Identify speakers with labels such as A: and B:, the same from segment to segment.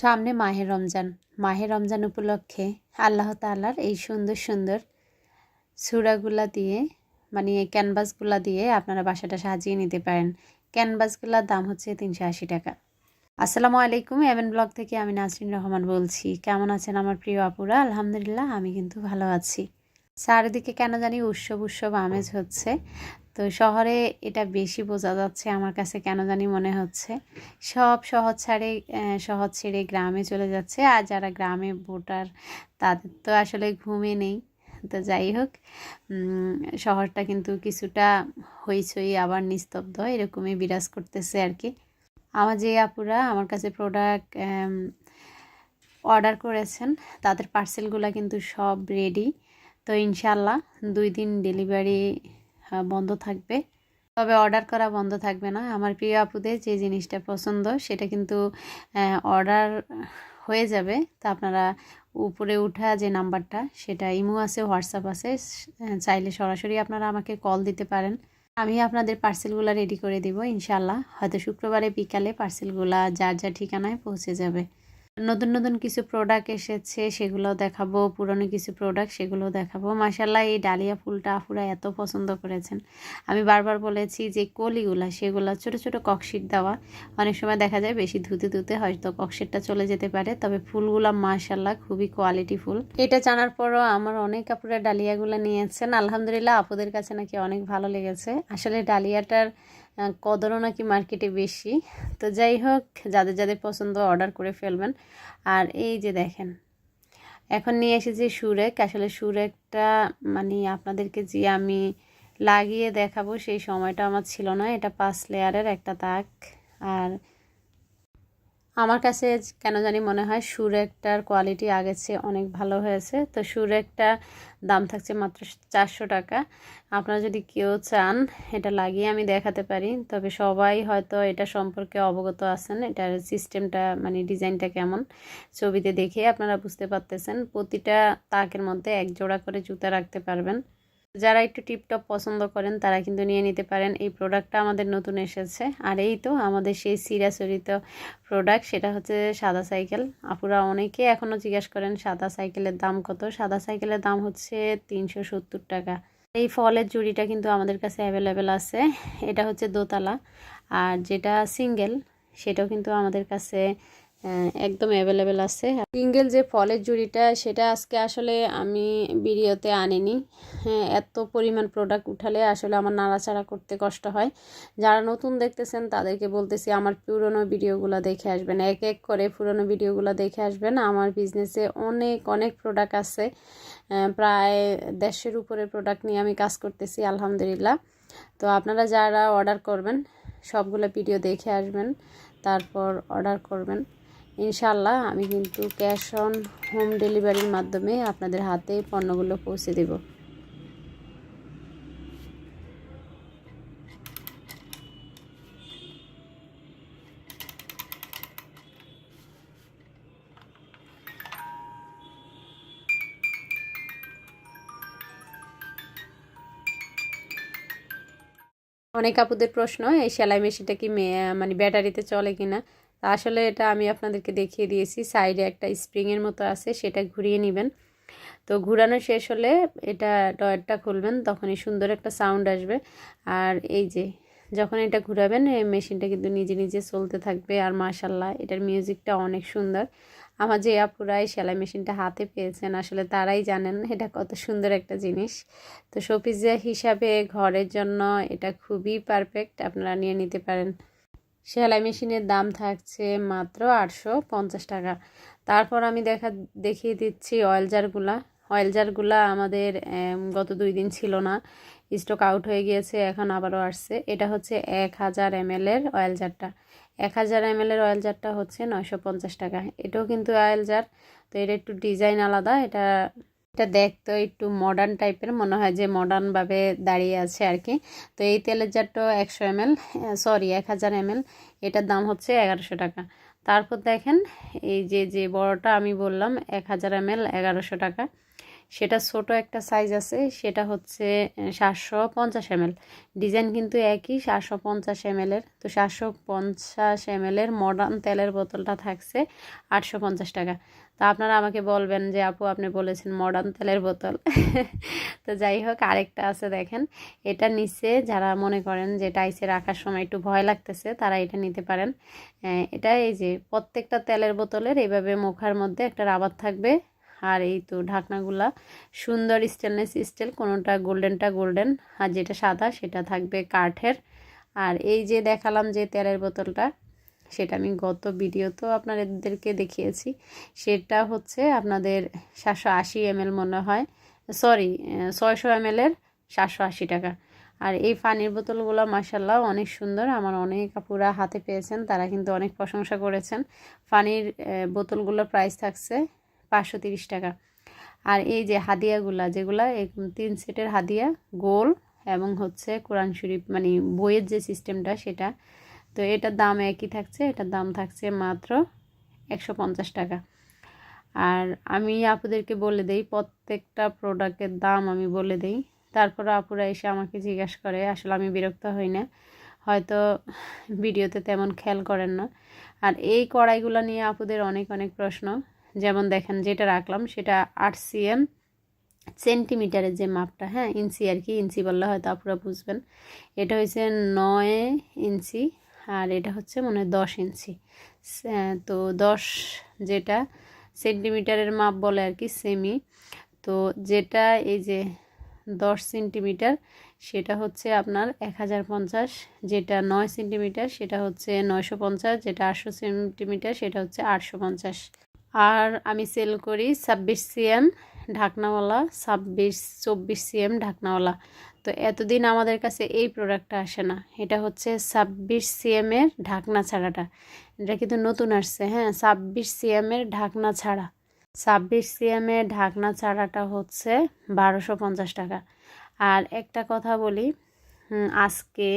A: সামনে মাহে রমজান উপলক্ষে আল্লাহ তাআলার এই সুন্দর সুন্দর সূরাগুলা দিয়ে ক্যানভাসগুলা দিয়ে আপনারা বাসাটা সাজিয়ে নিতে পারেন। ক্যানভাসগুলোর দাম হচ্ছে 380 টাকা। আসসালামু আলাইকুম, এমএন ব্লগ থেকে আমি নাসরিন রহমান বলছি। কেমন আছেন আমার প্রিয় আপুরা? আলহামদুলিল্লাহ আমি কিন্তু ভালো আছি। চারিদিকে কেন জানি উৎসব আমেজ হচ্ছে। তো শহরে এটা বেশি বোঝা যাচ্ছে আমার কাছে, কেন জানি মনে হচ্ছে সব শহর ছেড়ে গ্রামে চলে যাচ্ছে। আর যারা গ্রামে ভোটার তাদের তো আসলে ঘুমে নেই। তো যাই হোক, শহরটা কিন্তু কিছুটা হইচই আবার নিস্তব্ধ এরকমই বিরাজ করতেছে আর কি। আমার যে আপুরা আমার কাছে প্রোডাক্ট অর্ডার করেছেন তাদের পার্সেলগুলো কিন্তু সব রেডি। তো ইনশাল্লাহ 2 দিন ডেলিভারি বন্ধ থাকবে, তবে অর্ডার করা বন্ধ থাকবে না। আমার প্রিয় আপুদের যে জিনিসটা পছন্দ সেটা কিন্তু অর্ডার হয়ে যাবে। তো আপনারা উপরে উঠা যে নাম্বারটা, সেটা ইমো আছে, হোয়াটসঅ্যাপ আছে, চাইলে সরাসরি আপনারা আমাকে কল দিতে পারেন। আমি আপনাদের পার্সেলগুলো রেডি করে দিব ইনশাল্লাহ। হয়তো শুক্রবারে বিকালে পার্সেলগুলো যার যার ঠিকানায় পৌঁছে যাবে। নতুন কিছু প্রোডাক্ট এসেছে, সেগুলোও দেখাবো। পুরনো কিছু প্রোডাক্ট, সেগুলোও দেখাবো। মাশাআল্লাহ, এই ডালিয়া ফুলটা আপুরা এত পছন্দ করেছেন। আমি বারবার বলেছি যে কলিগুলা, সেগুলো ছোট ছোট ককশিট দেওয়া। অনেক সময় দেখা যায় বেশি ধুতে হয়তো ককশিটটা চলে যেতে পারে, তবে ফুলগুলা মাশাআল্লাহ খুবই কোয়ালিটি ফুল। এটা জানার পরও আমার অনেক আপুরা ডালিয়াগুলো নিয়েছেন। আলহামদুলিল্লাহ, আপুদের কাছে নাকি অনেক ভালো লেগেছে। আসলে ডালিয়াটার কদরও নাকি মার্কেটে বেশি। তো যাই হোক, যাদের যাদের পছন্দ অর্ডার করে ফেলবেন। আর এই যে দেখেন, এখন নিয়ে এসেছি সুরেক। আসলে সুরেকটা আপনাদেরকে যে আমি লাগিয়ে দেখাবো সেই সময়টা আমার ছিল না। এটা 5 লেয়ারের একটা তাক। আর আমার কাছে কেন জানি মনে হয় সুরেকটার কোয়ালিটি আগের চেয়ে অনেক ভালো হয়েছে। তো সুরেকটা দাম থাকছে মাত্র 400 টাকা। আপনারা যদি কেউ চান এটা লাগিয়ে আমি দেখাতে পারি, তবে সবাই হয়তো এটা সম্পর্কে অবগত আছেন। এটার সিস্টেমটা ডিজাইনটা কেমন, ছবিতে দেখে আপনারা বুঝতে পারতেছেন। প্রতিটা তাকের মধ্যে এক জোড়া করে জুতা রাখতে পারবেন। যারা একটু টিপটপ পছন্দ করেন তারা কিন্তু নিয়ে নিতে পারেন। এই প্রোডাক্টটা আমাদের নতুন এসেছে। আর এই তো আমাদের সেই চিরাচরিত প্রোডাক্ট, সেটা হচ্ছে সাদা সাইকেল। আপুরা অনেকে এখনও জিজ্ঞেস করেন সাদা সাইকেলের দাম কত। সাদা সাইকেলের দাম হচ্ছে 370 টাকা। এই ফলের জুড়িটা কিন্তু আমাদের কাছে অ্যাভেলেবেল আছে। এটা হচ্ছে দোতলা, আর যেটা সিঙ্গেল সেটাও কিন্তু আমাদের কাছে একদম অ্যাভেলেবেল আছে। সিঙ্গেল যে ফলের জুড়িটা, সেটা আজকে আসলে আমি ভিডিওতে আনিনি। এত পরিমাণ প্রোডাক্ট উঠালে আসলে আমার নাড়াচাড়া করতে কষ্ট হয়। যারা নতুন দেখতেছেন তাদেরকে বলতেছি আমার পুরনো ভিডিওগুলো দেখে আসবেন, এক এক করে পুরনো ভিডিওগুলো দেখে আসবেন। আমার বিজনেসে অনেক প্রোডাক্ট আছে। প্রায় 150-এর উপরে প্রোডাক্ট নিয়ে আমি কাজ করতেছি আলহামদুলিল্লাহ। তো আপনারা যারা অর্ডার করবেন সবগুলো ভিডিও দেখে আসবেন, তারপর অর্ডার করবেন। ইনশাল্লাহ আমি কিন্তু ক্যাশ অন হোম ডেলিভারির মাধ্যমে আপনাদের হাতে পণ্যগুলো পৌঁছে দেব। অনেক আপুদের প্রশ্ন, এই সেলাই মেশিনটা কি ব্যাটারিতে চলে কিনা। আসলে এটা আমি আপনাদেরকে দেখিয়ে দিয়েছি। সাইডে একটা স্প্রিংয়ের মতো আছে, সেটা ঘুরিয়ে নেবেন। তো ঘুরানো শেষ হলে এটা ডয়ারটা খুলবেন, তখনই সুন্দর একটা সাউন্ড আসবে। আর এই যে যখন এটা ঘুরাবেন, এই মেশিনটা কিন্তু নিজে নিজে চলতে থাকবে। আর মাশাল্লাহ, এটার মিউজিকটা অনেক সুন্দর। আমার যে আপুরাই সেলাই মেশিনটা হাতে পেয়েছেন আসলে তারাই জানেন এটা কত সুন্দর একটা জিনিস। তো শোপিস হিসাবে ঘরের জন্য এটা খুবই পারফেক্ট, আপনারা নিয়ে নিতে পারেন। সেলাই মেশিনের দাম থাকছে মাত্র 850 টাকা। তারপর আমি দেখিয়ে দিচ্ছি অয়েল জারগুলা আমাদের গত 2 দিন ছিল না, স্টক আউট হয়ে গিয়েছে, এখন আবারও আসছে। এটা হচ্ছে 1000 ml এর অয়েল জারটা। 1000 ml এর অয়েল জারটা হচ্ছে 950 টাকা। এটাও কিন্তু অয়েল জার, তো এটা একটু ডিজাইন আলাদা। এটা দেখতে একটু মডার্ন টাইপের মনে হয়, যে মডার্নভাবে দাঁড়িয়ে আছে আর কি। তো এই তেলের জারটা 1000 ml, এটার দাম হচ্ছে 1100 টাকা। তারপর দেখেন এই যে বড়টা আমি বললাম 1000 ml 1100 টাকা। সেটা ছোট একটা সাইজ আছে, সেটা হচ্ছে 750 ml। ডিজাইন কিন্তু একই, 750 ml-এর। তো 750 ml-এর মডার্ন তেলের বোতলটা থাকছে 850 টাকা। তো আপনারা আমাকে বলবেন যে আপু আপনি বলেছেন মডার্ন তেলের বোতল। তো যাই হোক, আরেকটা আছে দেখেন, এটা নিচে যারা মনে করেন যে টাইসে রাখার সময় একটু ভয় লাগতেছে তারা এটা নিতে পারেন। এটা এই যে প্রত্যেকটা তেলের বোতলের এইভাবে মুখার মধ্যে একটা রাবার থাকবে। আর এই তো ঢাকনাগুলা সুন্দর স্টেনলেস স্টিল, কোনোটা গোল্ডেনটা গোল্ডেন, আর যেটা সাদা সেটা থাকবে কাঠের। আর এই যে দেখালাম যে তেলের বোতলটা, সেটা আমি গত ভিডিওতেও আপনাদেরকে দেখিয়েছি। সেটা হচ্ছে আপনাদের 780 ml মনে হয়, সরি 600 ml-এর 780 টাকা। আর এই পানির বোতলগুলো মাশাল্লাহ অনেক সুন্দর, আমার অনেক আপুরা হাতে পেয়েছেন, তারা কিন্তু অনেক প্রশংসা করেছেন। পানির বোতলগুলোর প্রাইস থাকছে 530 টাকা। আর এই যে হাদিয়াগুলা, যেগুলা 3 সেটের হাদিয়া, গোল এবং হচ্ছে কোরআন শরীফ, মানে বইয়ের যে সিস্টেমটা সেটা, তো এটার দাম একই থাকছে, এটার দাম থাকছে মাত্র 150 টাকা। আর আমি আপুদেরকে বলে দেই, প্রত্যেকটা প্রোডাক্টের দাম আমি বলে দেই, তারপর আপুরা এসে আমাকে জিজ্ঞাসা করে, আসলে আমি বিরক্ত হই না, হয়তো ভিডিওতে তেমন খেয়াল করেন না। আর এই কড়াইগুলো নিয়ে আপুদের অনেক অনেক প্রশ্ন। যেমন দেখেন, যেটা রাখলাম সেটা 8 cm, সেন্টিমিটারের যে মাপটা, হ্যাঁ ইঞ্চি আর কি, ইঞ্চি বললে হয়তো আপুরা বুঝবেন। এটা হচ্ছে 9 ইঞ্চি, আর এটা হচ্ছে মনে হয় 10 ইঞ্চি। তো 10 যেটা সেন্টিমিটারের মাপ বলে আর কি, সেমি। তো যেটা এই যে 10 সেন্টিমিটার সেটা হচ্ছে আপনার 1050, যেটা 9 সেন্টিমিটার সেটা হচ্ছে 950, যেটা 800 সেন্টিমিটার সেটা হচ্ছে 850। আর আমি সেল করি 26 cm ঢাকনাওয়ালা, 24 cm ঢাকনাওয়ালা। তো এতদিন আমাদের কাছে এই প্রোডাক্টটা আসে না, এটা হচ্ছে 26 cm-এর ঢাকনা ছাড়াটা, এটা কিন্তু নতুন আসছে। হ্যাঁ, 26 cm-এর ঢাকনা ছাড়া, 26 cm-এর ঢাকনা ছাড়াটা হচ্ছে 1250 টাকা। আর একটা কথা বলি, আজকে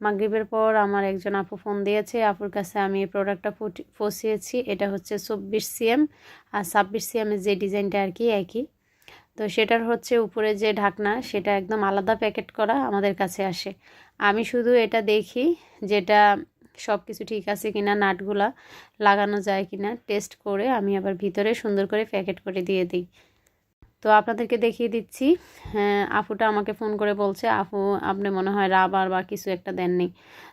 A: মাগরিবের পর আমার একজন আপু ফোন দিয়েছে, আপুর কাছে আমি এই প্রোডাক্টটা পৌঁছিয়েছি। এটা হচ্ছে 24 cm আর 26 cm-এর যে ডিজাইনটা আর কি একই। তো সেটার হচ্ছে উপরে যে ঢাকনা সেটা একদম আলাদা প্যাকেট করা আমাদের কাছে আসে। আমি শুধু এটা দেখি যেটা সব কিছু ঠিক আছে কিনা, নাটগুলা লাগানো যায় কিনা টেস্ট করে আমি আবার ভিতরে সুন্দর করে প্যাকেট করে দিয়ে দিই। তো আপনাদেরকে দেখিয়ে দিচ্ছি। হ্যাঁ, আপুটা আমাকে ফোন করে বলছে আপু আপনি মনে হয় রাবার বা কিছু একটা দেননি।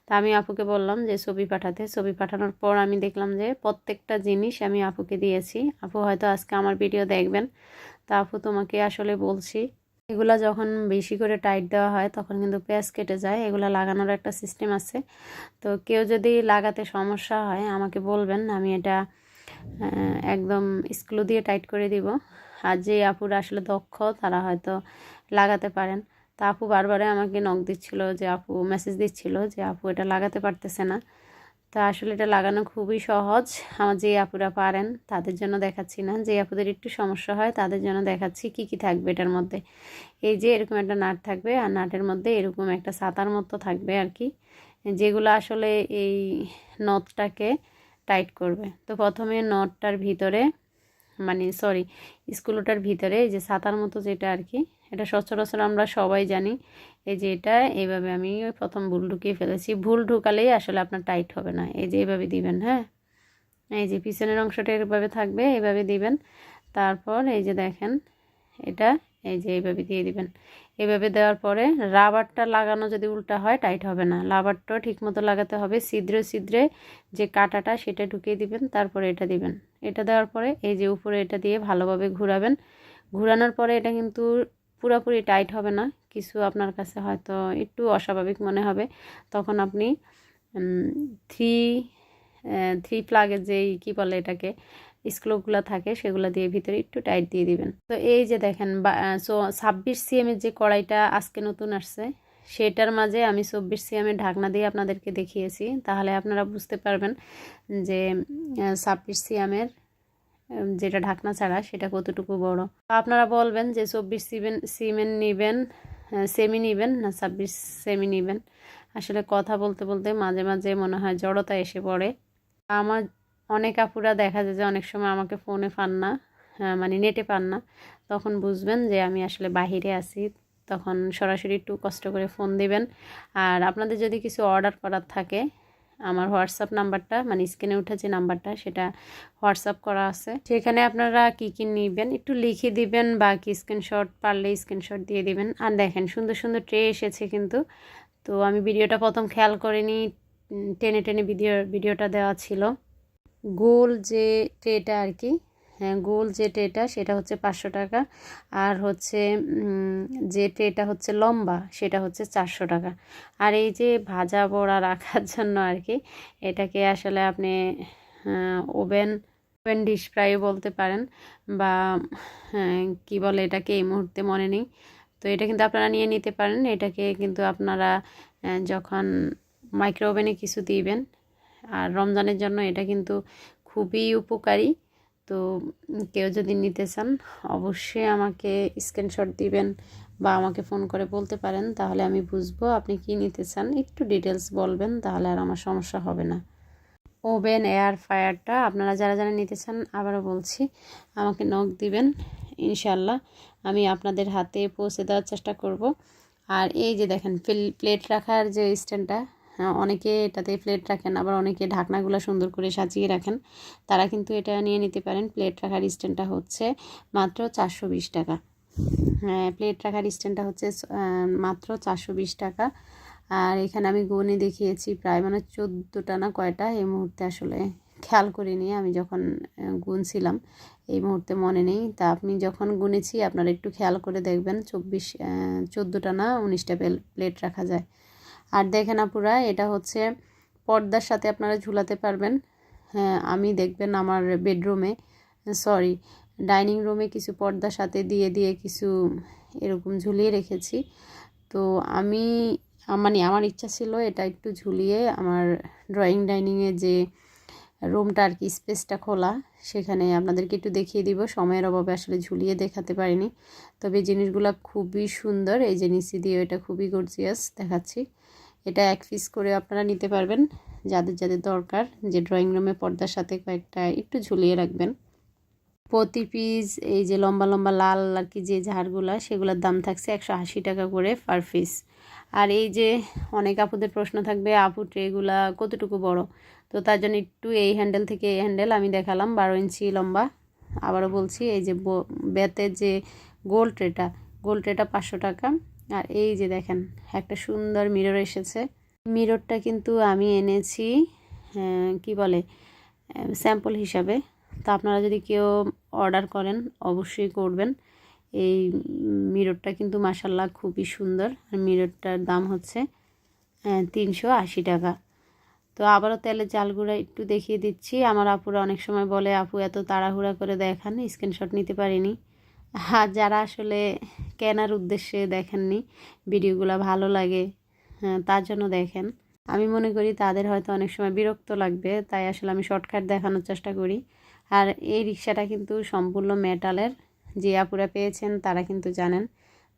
A: তা আমি আপুকে বললাম যে ছবি পাঠাতে। ছবি পাঠানোর পর আমি দেখলাম যে প্রত্যেকটা জিনিস আমি আপুকে দিয়েছি। আপু হয়তো আজকে আমার ভিডিও দেখবেন। তা আপু তোমাকে আসলে বলছি, এগুলা যখন বেশি করে টাইট দেওয়া হয় তখন কিন্তু পেঁয়াজ কেটে যায়, এগুলা লাগানোর একটা সিস্টেম আছে। তো কেউ যদি লাগাতে সমস্যা হয় আমাকে বলবেন, আমি এটা একদম স্ক্রু দিয়ে টাইট করে দিব। আর যে আপুরা আসলে দক্ষ তারা হয়তো লাগাতে পারেন। তা আপু বারবারে আমাকে নক দিচ্ছিল, যে আপু মেসেজ দিচ্ছিল যে আপু এটা লাগাতে পারতেছে না। তা আসলে এটা লাগানো খুবই সহজ, আমার যে আপুরা পারেন তাদের জন্য দেখাচ্ছি না, যে আপুদের একটু সমস্যা হয় তাদের জন্য দেখাচ্ছি কি কি থাকবে এটার মধ্যে। এই যে এরকম একটা নাট থাকবে, আর নাটের মধ্যে এরকম একটা ছাতার মতো থাকবে আর কি, যেগুলো আসলে এই নথটাকে টাইট করবে। তো প্রথমে নটটার ভিতরে, মানে সরি স্ক্রুটার ভিতরে এই যে ছাতার মতো যেটা আর কি, এটা সচরাচর আমরা সবাই জানি। এই যে এটা এইভাবে আমি প্রথম ভুল ঢুকিয়ে ফেলেছি, ভুল ঢুকালেই আসলে আপনার টাইট হবে না। এই যে এইভাবে দিবেন, হ্যাঁ এই যে পিছনের অংশটা এভাবে থাকবে, এইভাবে দিবেন। তারপর এই যে দেখেন এটা, এই যে এইভাবে দিয়ে দিবেন। এইভাবে দেওয়ার পরে রাবারটা লাগানো যদি উল্টা হয় টাইট হবে না, রাবারটা ঠিকমতো লাগাতে হবে। ছিদ্রে ছিদ্রে যে কাঁটাটা সেটা ঢুকিয়ে দিবেন, তারপরে এটা দিবেন। এটা দেওয়ার পরে এই যে উপরে এটা দিয়ে ভালোভাবে ঘোরাবেন। ঘোরানোর পরে এটা কিন্তু পুরোপুরি টাইট হবে না, কিছু আপনার কাছে হয়তো একটু অস্বাভাবিক মনে হবে, তখন আপনি থ্রি থ্রি প্লাগের যেই কী বলে এটাকে স্ক্রুগুলো থাকে সেগুলো দিয়ে ভিতরে একটু টাইট দিয়ে দিবেন। তো এই যে দেখেন 26 cm-এর যে কড়াইটা আজকে নতুন আসছে সেটার মাঝে আমি 24 cm-এর ঢাকনা দিয়ে আপনাদেরকে দেখিয়েছি, তাহলে আপনারা বুঝতে পারবেন যে 26 cm-এর যেটা ঢাকনা ছাড়া সেটা কতটুকু বড়। আপনারা বলবেন যে 24 cm নেবেন, সেমি নেবেন না 26 সেমি নেবেন। আসলে কথা বলতে বলতে মাঝে মাঝে মনে হয় জড়তা এসে পড়ে। আমার অনেক আপুরা দেখা যায় যে অনেক সময় আমাকে ফোনে পান না, মানে নেটে পান না, তখন বুঝবেন যে আমি আসলে বাহিরে আছি। তখন সরাসরি একটু কষ্ট করে ফোন দিবেন। আর আপনাদের যদি কিছু অর্ডার করার থাকে, আমার হোয়াটসঅ্যাপ নাম্বারটা মানে স্ক্রিনে ওঠা যে নাম্বারটা সেটা হোয়াটসঅ্যাপ করা আছে, সেখানে আপনারা কী কী নেবেন একটু লিখে দিবেন, বা কি স্ক্রিনশট পারলে স্ক্রিনশট দিয়ে দিবেন। আর দেখেন সুন্দর সুন্দর ট্রে এসেছে কিন্তু। তো আমি ভিডিওটা প্রথম খেয়াল করিনি, টেনে টেনে ভিডিওটা দেওয়া ছিল। গোল যে ট্রেটা আর কি, হ্যাঁ গোল যে ট্রেটা সেটা হচ্ছে 500 টাকা, আর হচ্ছে যে ট্রেটা হচ্ছে লম্বা সেটা হচ্ছে 400 টাকা। আর এই যে ভাজা বড়া রাখার জন্য আর কি, এটাকে আসলে আপনি ওভেন ডিশ ফ্রাইও বলতে পারেন, বা কি বলে এটাকে এই মুহূর্তে মনে নেই। তো এটা কিন্তু আপনারা নিয়ে নিতে পারেন। এটাকে কিন্তু আপনারা যখন মাইক্রো ওভেনে কিছু দিবেন, আর রমজানের জন্য এটা কিন্তু খুবই উপকারী। তো কেউ যদি নিতে চান অবশ্যই আমাকে স্ক্রিনশট দিবেন বা আমাকে ফোন করে বলতে পারেন, তাহলে আমি বুঝবো আপনি কি নিতে চান। একটু ডিটেলস বলবেন, তাহলে আর আমার সমস্যা হবে না। ওভেন এয়ার ফ্রায়ারটা আপনারা যারা যারা নিতে চান, আবারও বলছি আমাকে নক দিবেন, ইনশাল্লাহ আমি আপনাদের হাতে পৌঁছে দেওয়ার চেষ্টা করব। আর এই যে দেখেন প্লেট রাখার যে স্ট্যান্ডটা, অনেকে এটাতে প্লেট রাখেন, আবার অনেকে ঢাকনাগুলো সুন্দর করে সাজিয়ে রাখেন, তারা কিন্তু এটা নিয়ে নিতে পারেন। প্লেট রাখার স্ট্যান্ডটা হচ্ছে মাত্র 420 টাকা। হ্যাঁ, প্লেট রাখার স্ট্যান্ডটা হচ্ছে মাত্র 420 টাকা। আর এখানে আমি গুনে দেখিয়েছি প্রায় মানে 14টা না কয়টা, এই মুহূর্তে আসলে খেয়াল করিনি, আমি যখন গুনছিলাম এই মুহূর্তে মনে নেই। তা আপনি যখন গুনেছি আপনারা একটু খেয়াল করে দেখবেন, 14টা না 19টা প্লেট রাখা যায়। আর দেখেন আপুরা, এটা হচ্ছে পর্দার সাথে আপনারা ঝুলাতে পারবেন। হ্যাঁ, আমি দেখবেন আমার বেডরুমে, সরি ডাইনিং রুমে কিছু পর্দার সাথে দিয়ে কিছু এরকম ঝুলিয়ে রেখেছি। তো আমি মানে আমার ইচ্ছা ছিল এটা একটু ঝুলিয়ে আমার ড্রয়িং ডাইনিংয়ে যে রুমটা আর কি, স্পেসটা খোলা, সেখানে আপনাদেরকে একটু দেখিয়ে দিব। সময়ের অভাবে আসলে ঝুলিয়ে দেখাতে পারিনি, তবে জিনিসগুলো খুবই সুন্দর। এই যে নিচে দিয়ে এটা খুবই গর্জিয়াস দেখাচ্ছি। এটা 1 পিস করে আপনারা নিতে পারবেন, যাদের যাদের দরকার, যে ড্রয়িং রুমে পর্দার সাথে কয়েকটা একটু ঝুলিয়ে রাখবেন। প্রতি পিস এই যে লম্বা লম্বা লাল আর কি যে ঝাড়গুলা, সেগুলোর দাম থাকছে 180 টাকা করে পার পিস। আর এই যে অনেক আপুদের প্রশ্ন থাকবে, আপু ট্রেগুলা কতটুকু বড়, তো তার জন্য একটু এই হ্যান্ডেল থেকে এই হ্যান্ডেল আমি দেখালাম 12 ইঞ্চি লম্বা। আবারও বলছি, এই যে বেতের যে গোল ট্রেটা 500 টাকা। আর এই যে দেখেন একটা সুন্দর মিরর এসেছে। মিররটা কিন্তু আমি এনেছি কি বলে স্যাম্পল হিসাবে। তো আপনারা যদি কেউ অর্ডার করেন অবশ্যই করবেন। এই মিররটা কিন্তু মাশাল্লাহ খুবই সুন্দর। আর মিররটার দাম হচ্ছে 380 টাকা। তো আবারও তেলের জালগুলো একটু দেখিয়ে দিচ্ছি। আমার আপুরা অনেক সময় বলে, আপু এত তাড়াহুড়া করে দেখান, স্ক্রিনশট নিতে পারিনি। আর যারা আসলে কেনার উদ্দেশ্যে দেখেননি, ভিডিওগুলো ভালো লাগে তার জন্য দেখেন, আমি মনে করি তাদের হয়তো অনেক সময় বিরক্ত লাগবে, তাই আসলে আমি শর্টকাট দেখানোর চেষ্টা করি। আর এই রিক্সাটা কিন্তু সম্পূর্ণ মেটালের, যে আপুরা পেয়েছেন তারা কিন্তু জানেন।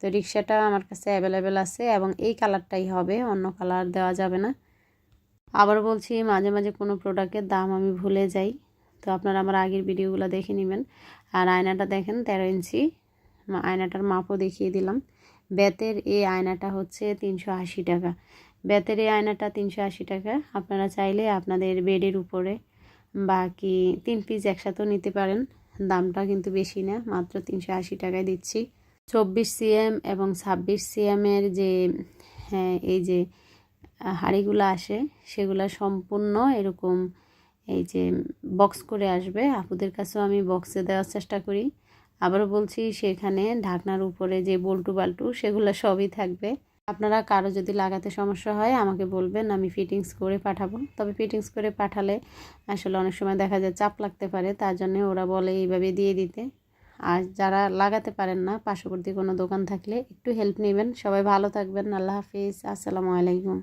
A: তো রিক্সাটা আমার কাছে অ্যাভেলেবেল আছে, এবং এই কালারটাই হবে, অন্য কালার দেওয়া যাবে না। আবার বলছি, মাঝে মাঝে কোনো প্রোডাক্টের দাম আমি ভুলে যাই, তো আপনারা আমার আগের ভিডিওগুলো দেখে নেবেন। আর আয়নাটা দেখেন 13 ইঞ্চি, আয়নাটার মাপও দেখিয়ে দিলাম। বেতের এই আয়নাটা হচ্ছে 380 টাকা। বেতের এই আয়নাটা 380 টাকা। আপনারা চাইলে আপনাদের বেডের উপরে বাকি 3 পিস একসাথেও নিতে পারেন, দামটা কিন্তু বেশি না, মাত্র 380 টাকায় দিচ্ছি। 24 সিএম এবং 26 সিএমের যে এই যে হাঁড়িগুলো আসে, সেগুলো সম্পূর্ণ এরকম এই যে বক্স করে আসবে। আপুদের কাছেও আমি বক্সে দেওয়ার চেষ্টা করি। আবারও বলছি, সেখানে ঢাকনার উপরে যে বল্টু বাল্টু সেগুলো সবই থাকবে। আপনারা কারো যদি লাগাতে সমস্যা হয় আমাকে বলবেন, আমি ফিটিংস করে পাঠাবো। তবে ফিটিংস করে পাঠালে আসলে অনেক সময় দেখা যায় চাপ লাগতে পারে, তার জন্য ওরা বলে এইভাবে দিয়ে দিতে। আর যারা লাগাতে পারেন না, পার্শ্ববর্তী কোনো দোকান থাকলে একটু হেল্প নেবেন। সবাই ভালো থাকবেন। আল্লাহ হাফিজ, আসসালামু আলাইকুম।